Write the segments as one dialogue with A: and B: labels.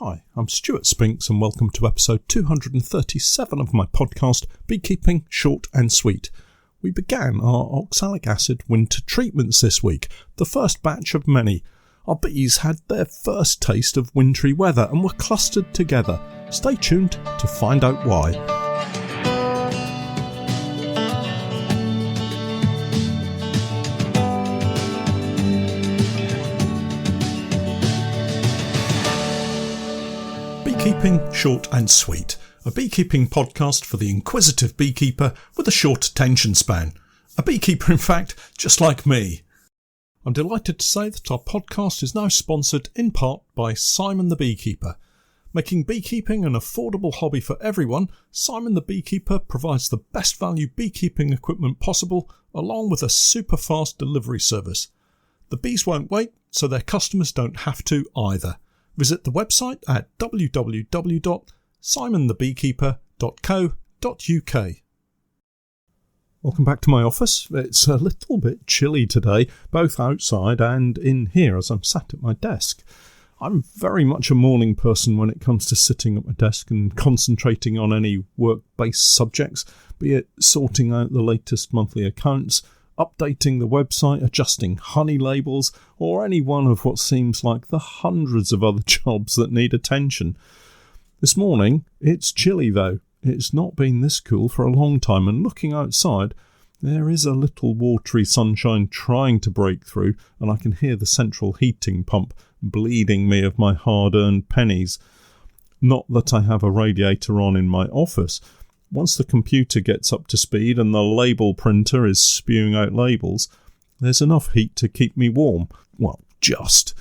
A: Hi, I'm Stewart Spinks and welcome to episode 237 of my podcast, Beekeeping Short and Sweet. We began our Oxalic Acid Winter treatments this week, the first batch of many. Our bees had their first taste of wintry weather and were clustered together. Stay tuned to find out why. Beekeeping Short and Sweet, a beekeeping podcast for the inquisitive beekeeper with a short attention span. A beekeeper, in fact, just like me. I'm delighted to say that our podcast is now sponsored in part by Simon the Beekeeper. Making beekeeping an affordable hobby for everyone, Simon the Beekeeper provides the best value beekeeping equipment possible, along with a super fast delivery service. The bees won't wait, so their customers don't have to either. Visit the website at www.simonthebeekeeper.co.uk. Welcome back to my office. It's a little bit chilly today, both outside and in here as I'm sat at my desk. I'm very much a morning person when it comes to sitting at my desk and concentrating on any work-based subjects, be it sorting out the latest monthly accounts, updating the website, adjusting honey labels, or any one of what seems like the hundreds of other jobs that need attention. This morning, it's chilly though. It's not been this cool for a long time, and looking outside, there is a little watery sunshine trying to break through, and I can hear the central heating pump bleeding me of my hard-earned pennies. Not that I have a radiator on in my office. Once the computer gets up to speed and the label printer is spewing out labels, there's enough heat to keep me warm. Well, just.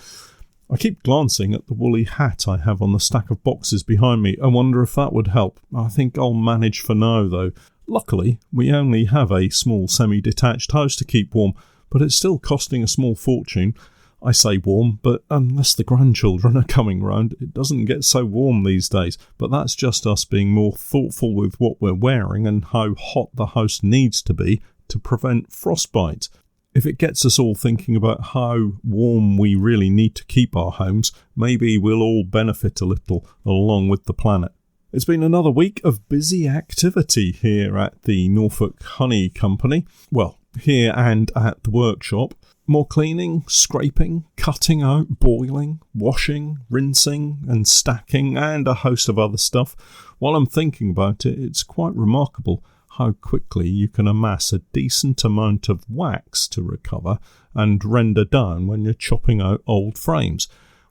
A: I keep glancing at the woolly hat I have on the stack of boxes behind me and wonder if that would help. I think I'll manage for now, though. Luckily, we only have a small semi-detached house to keep warm, but it's still costing a small fortune. I say warm, but unless the grandchildren are coming round, it doesn't get so warm these days. But that's just us being more thoughtful with what we're wearing and how hot the house needs to be to prevent frostbite. If it gets us all thinking about how warm we really need to keep our homes, maybe we'll all benefit a little along with the planet. It's been another week of busy activity here at the Norfolk Honey Company. Well, here and at the workshop. More cleaning, scraping, cutting out, boiling, washing, rinsing and stacking and a host of other stuff. While I'm thinking about it, it's quite remarkable how quickly you can amass a decent amount of wax to recover and render down when you're chopping out old frames.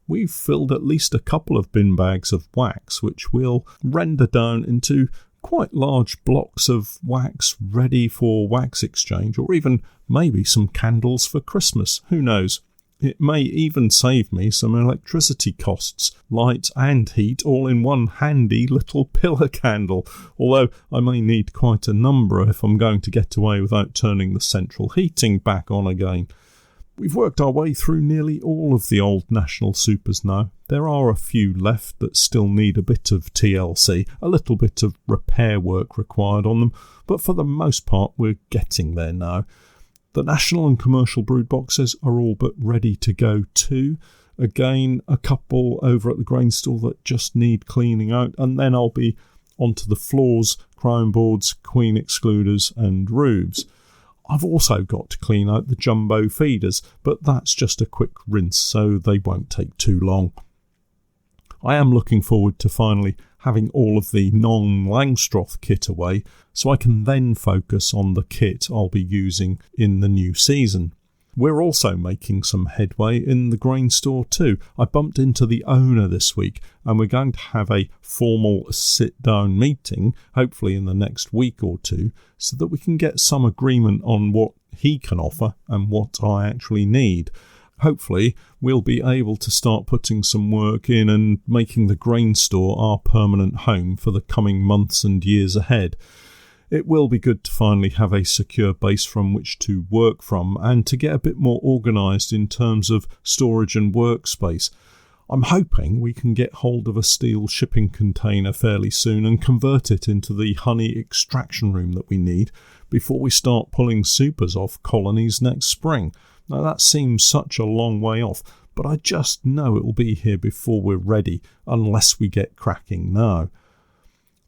A: We've filled at least a couple of bin bags of wax, which we'll render down into quite large blocks of wax ready for wax exchange, or even maybe some candles for Christmas. Who knows? It may even save me some electricity costs, light and heat all in one handy little pillar candle, although I may need quite a number if I'm going to get away without turning the central heating back on again. We've worked our way through nearly all of the old national supers now. There are a few left that still need a bit of TLC, a little bit of repair work required on them, but for the most part we're getting there now. The national and commercial brood boxes are all but ready to go too. Again, a couple over at the grain store that just need cleaning out, and then I'll be onto the floors, crown boards, queen excluders and roofs. I've also got to clean out the jumbo feeders, but that's just a quick rinse, so they won't take too long. I am looking forward to finally having all of the non-Langstroth kit away, so I can then focus on the kit I'll be using in the new season. We're also making some headway in the grain store too. I bumped into the owner this week, and we're going to have a formal sit-down meeting, hopefully in the next week or two, so that we can get some agreement on what he can offer and what I actually need. Hopefully, we'll be able to start putting some work in and making the grain store our permanent home for the coming months and years ahead. It will be good to finally have a secure base from which to work from and to get a bit more organised in terms of storage and workspace. I'm hoping we can get hold of a steel shipping container fairly soon and convert it into the honey extraction room that we need before we start pulling supers off colonies next spring. Now that seems such a long way off, but I just know it will be here before we're ready unless we get cracking now.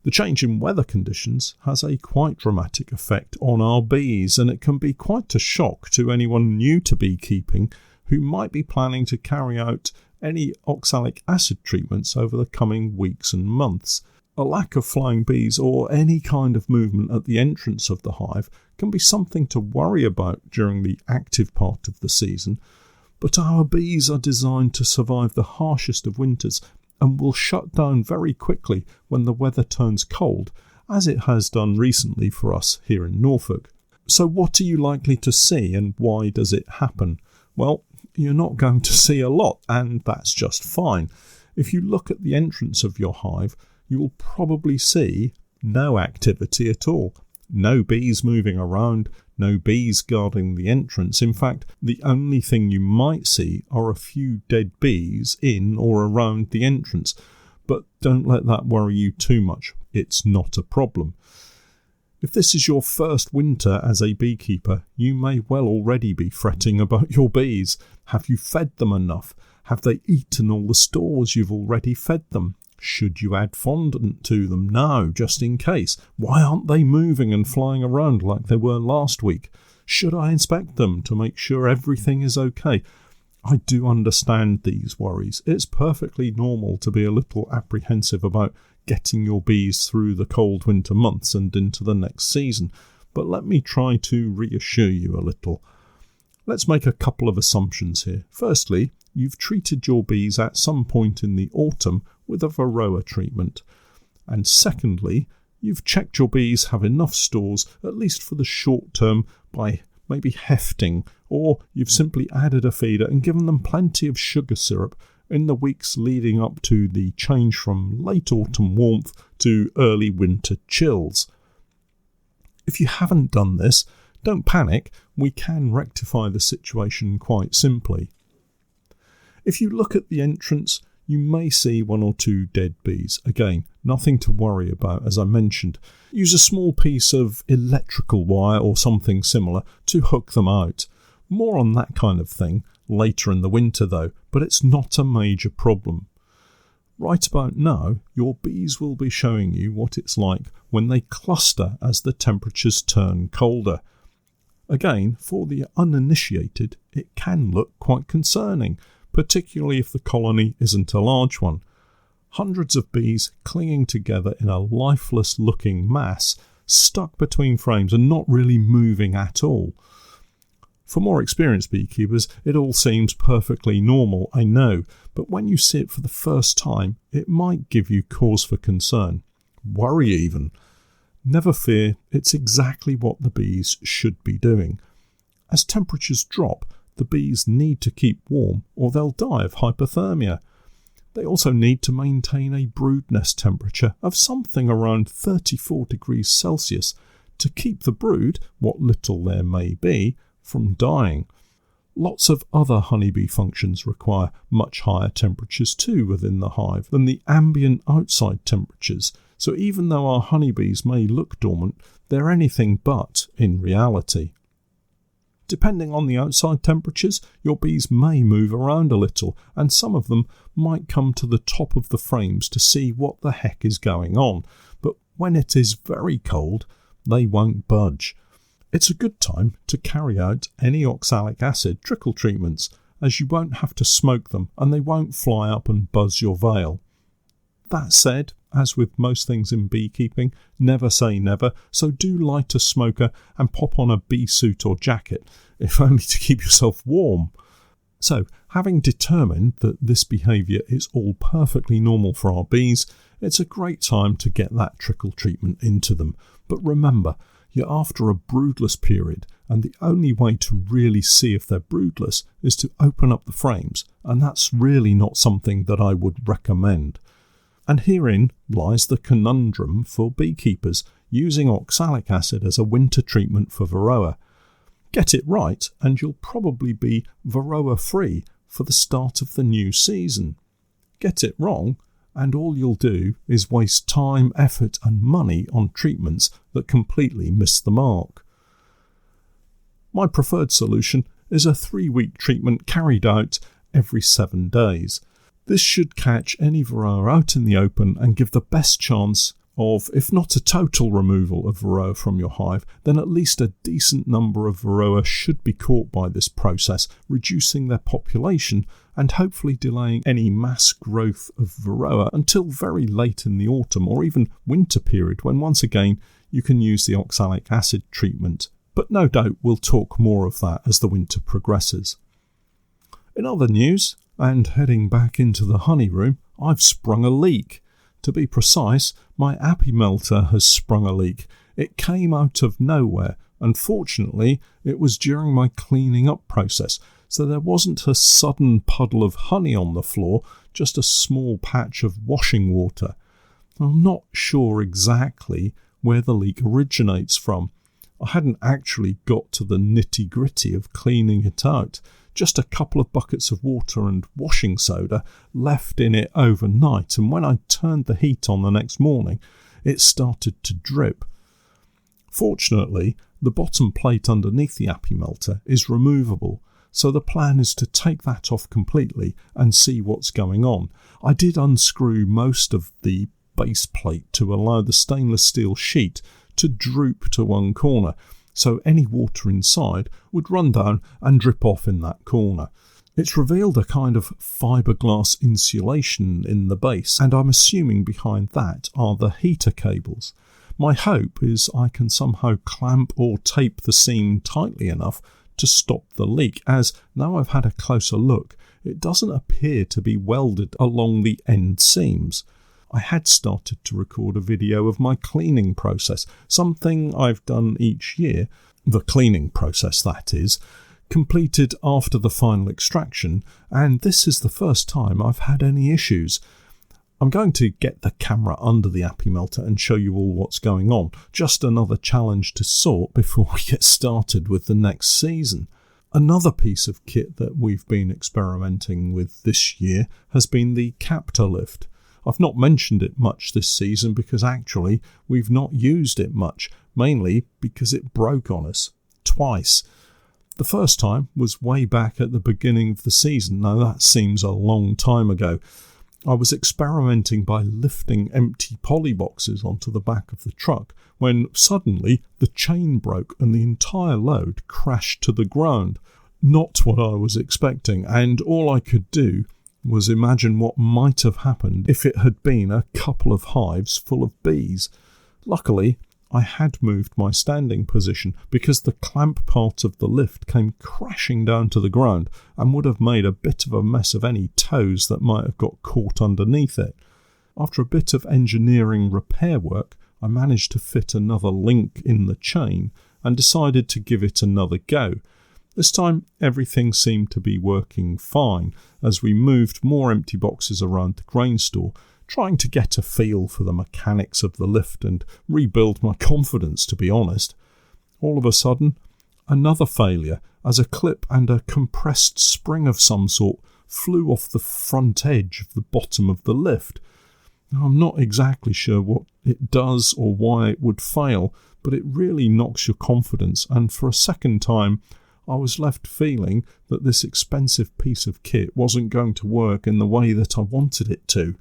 A: The change in weather conditions has a quite dramatic effect on our bees, and it can be quite a shock to anyone new to beekeeping who might be planning to carry out any oxalic acid treatments over the coming weeks and months. A lack of flying bees or any kind of movement at the entrance of the hive can be something to worry about during the active part of the season, but our bees are designed to survive the harshest of winters and will shut down very quickly when the weather turns cold, as it has done recently for us here in Norfolk. So what are you likely to see, and why does it happen? Well, you're not going to see a lot, and that's just fine. If you look at the entrance of your hive, you will probably see no activity at all. No bees moving around, no bees guarding the entrance. In fact, the only thing you might see are a few dead bees in or around the entrance. But don't let that worry you too much. It's not a problem. If this is your first winter as a beekeeper, you may well already be fretting about your bees. Have you fed them enough? Have they eaten all the stores you've already fed them? Should you add fondant to them now, just in case? Why aren't they moving and flying around like they were last week? Should I inspect them to make sure everything is okay? I do understand these worries. It's perfectly normal to be a little apprehensive about getting your bees through the cold winter months and into the next season, but let me try to reassure you a little. Let's make a couple of assumptions here. Firstly, you've treated your bees at some point in the autumn with a Varroa treatment. And secondly, you've checked your bees have enough stores, at least for the short term, by maybe hefting, or you've simply added a feeder and given them plenty of sugar syrup in the weeks leading up to the change from late autumn warmth to early winter chills. If you haven't done this, don't panic, we can rectify the situation quite simply. If you look at the entrance, you may see one or two dead bees. Again, nothing to worry about, as I mentioned. Use a small piece of electrical wire or something similar to hook them out. More on that kind of thing later in the winter though, but it's not a major problem. Right about now, your bees will be showing you what it's like when they cluster as the temperatures turn colder. Again, for the uninitiated, it can look quite concerning, particularly if the colony isn't a large one. Hundreds of bees clinging together in a lifeless-looking mass, stuck between frames and not really moving at all. For more experienced beekeepers, it all seems perfectly normal, I know, but when you see it for the first time, it might give you cause for concern. Worry even. Never fear, it's exactly what the bees should be doing. As temperatures drop, the bees need to keep warm or they'll die of hypothermia. They also need to maintain a brood nest temperature of something around 34 degrees Celsius to keep the brood, what little there may be, from dying. Lots of other honeybee functions require much higher temperatures too within the hive than the ambient outside temperatures, so even though our honeybees may look dormant, they're anything but in reality. Depending on the outside temperatures, your bees may move around a little, and some of them might come to the top of the frames to see what the heck is going on, but when it is very cold, they won't budge. It's a good time to carry out any oxalic acid trickle treatments, as you won't have to smoke them and they won't fly up and buzz your veil. That said, as with most things in beekeeping, never say never, so do light a smoker and pop on a bee suit or jacket, if only to keep yourself warm. So, having determined that this behaviour is all perfectly normal for our bees, it's a great time to get that trickle treatment into them. But remember, you're after a broodless period, and the only way to really see if they're broodless is to open up the frames, and that's really not something that I would recommend. And herein lies the conundrum for beekeepers using oxalic acid as a winter treatment for Varroa. Get it right and you'll probably be Varroa-free for the start of the new season. Get it wrong and all you'll do is waste time, effort and money on treatments that completely miss the mark. My preferred solution is a 3-week treatment carried out every 7 days. This should catch any Varroa out in the open and give the best chance of, if not a total removal of Varroa from your hive, then at least a decent number of Varroa should be caught by this process, reducing their population and hopefully delaying any mass growth of Varroa until very late in the autumn or even winter period, when once again you can use the oxalic acid treatment. But no doubt we'll talk more of that as the winter progresses. In other news, and heading back into the honey room, I've sprung a leak. To be precise, my appy melter has sprung a leak. It came out of nowhere. Unfortunately, it was during my cleaning up process, so there wasn't a sudden puddle of honey on the floor, just a small patch of washing water. I'm not sure exactly where the leak originates from. I hadn't actually got to the nitty-gritty of cleaning it out. Just a couple of buckets of water and washing soda left in it overnight, and when I turned the heat on the next morning, it started to drip. Fortunately, the bottom plate underneath the appy melter is removable, so the plan is to take that off completely and see what's going on. I did unscrew most of the base plate to allow the stainless steel sheet to droop to one corner, so any water inside would run down and drip off in that corner. It's revealed a kind of fiberglass insulation in the base, and I'm assuming behind that are the heater cables. My hope is I can somehow clamp or tape the seam tightly enough to stop the leak, as now I've had a closer look, it doesn't appear to be welded along the end seams. I had started to record a video of my cleaning process, something I've done each year, the cleaning process that is, completed after the final extraction, and this is the first time I've had any issues. I'm going to get the camera under the appy melter and show you all what's going on, just another challenge to sort before we get started with the next season. Another piece of kit that we've been experimenting with this year has been the captor lift. I've not mentioned it much this season because actually we've not used it much, mainly because it broke on us twice. The first time was way back at the beginning of the season. Now that seems a long time ago. I was experimenting by lifting empty poly boxes onto the back of the truck when suddenly the chain broke and the entire load crashed to the ground. Not what I was expecting, and all I could do was imagine what might have happened if it had been a couple of hives full of bees. Luckily, I had moved my standing position because the clamp part of the lift came crashing down to the ground and would have made a bit of a mess of any toes that might have got caught underneath it. After a bit of engineering repair work, I managed to fit another link in the chain and decided to give it another go. This time, everything seemed to be working fine as we moved more empty boxes around the grain store, trying to get a feel for the mechanics of the lift and rebuild my confidence, to be honest. All of a sudden, another failure as a clip and a compressed spring of some sort flew off the front edge of the bottom of the lift. Now, I'm not exactly sure what it does or why it would fail, but it really knocks your confidence, and for a second time I was left feeling that this expensive piece of kit wasn't going to work in the way that I wanted it to.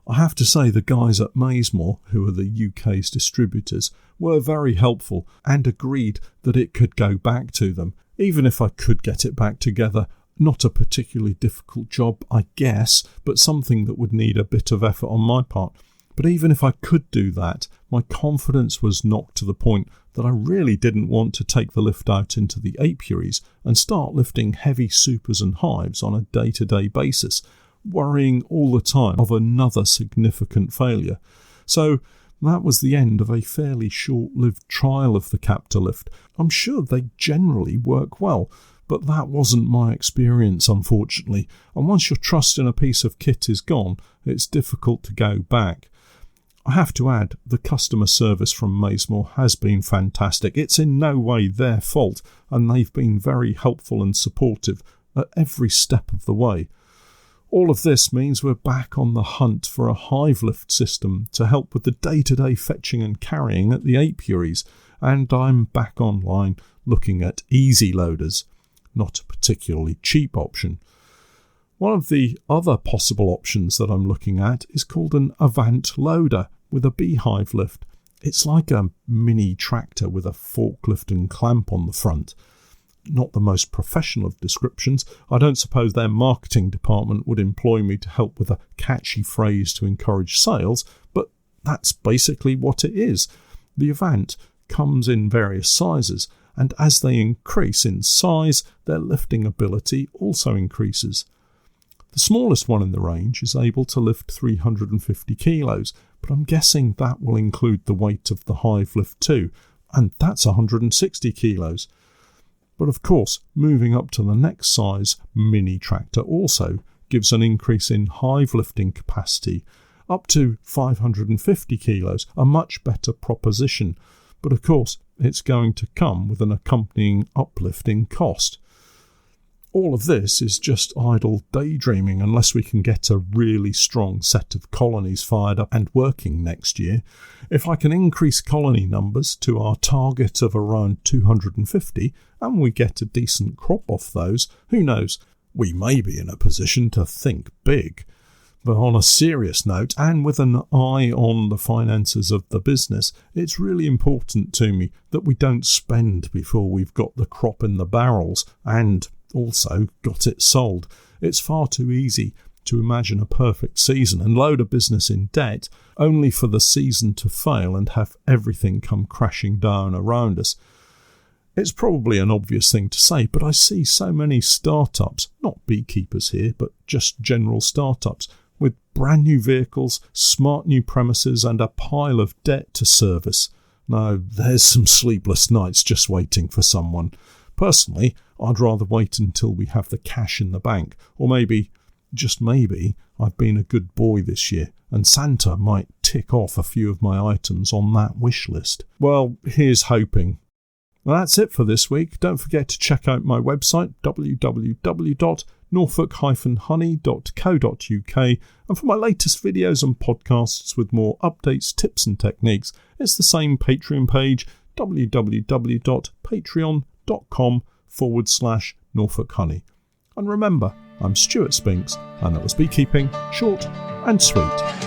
A: I have to say the guys at Maysmore, who are the UK's distributors, were very helpful and agreed that it could go back to them. Even if I could get it back together, not a particularly difficult job, I guess, but something that would need a bit of effort on my part. But even if I could do that, my confidence was knocked to the point that I really didn't want to take the lift out into the apiaries and start lifting heavy supers and hives on a day-to-day basis, worrying all the time of another significant failure. So that was the end of a fairly short-lived trial of the captor lift. I'm sure they generally work well, but that wasn't my experience, unfortunately, and once your trust in a piece of kit is gone, it's difficult to go back. I have to add, the customer service from Maysmore has been fantastic. It's in no way their fault, and they've been very helpful and supportive at every step of the way. All of this means we're back on the hunt for a hive lift system to help with the day-to-day fetching and carrying at the apiaries, and I'm back online looking at easy loaders, not a particularly cheap option. One of the other possible options that I'm looking at is called an Avant loader with a beehive lift. It's like a mini tractor with a forklift and clamp on the front. Not the most professional of descriptions. I don't suppose their marketing department would employ me to help with a catchy phrase to encourage sales, but that's basically what it is. The Avant comes in various sizes, and as they increase in size, their lifting ability also increases. The smallest one in the range is able to lift 350 kilos, but I'm guessing that will include the weight of the hive lift too, and that's 160 kilos. But of course, moving up to the next size, mini tractor, also gives an increase in hive lifting capacity, up to 550 kilos, a much better proposition. But of course, it's going to come with an accompanying uplift in cost. All of this is just idle daydreaming unless we can get a really strong set of colonies fired up and working next year. If I can increase colony numbers to our target of around 250 and we get a decent crop off those, who knows, we may be in a position to think big. But on a serious note, and with an eye on the finances of the business, it's really important to me that we don't spend before we've got the crop in the barrels and also got it sold. It's far too easy to imagine a perfect season and load a business in debt only for the season to fail and have everything come crashing down around us. It's probably an obvious thing to say, but I see so many startups, not beekeepers here, but just general startups, with brand new vehicles, smart new premises and a pile of debt to service. Now, there's some sleepless nights just waiting for someone. Personally, I'd rather wait until we have the cash in the bank, or maybe, just maybe, I've been a good boy this year, and Santa might tick off a few of my items on that wish list. Well, here's hoping. Well, that's it for this week. Don't forget to check out my website, www.norfolk-honey.co.uk, and for my latest videos and podcasts with more updates, tips and techniques, it's the same Patreon page, www.patreon.com/Norfolk Honey. And remember, I'm Stewart Spinks, and that was Beekeeping Short and Sweet.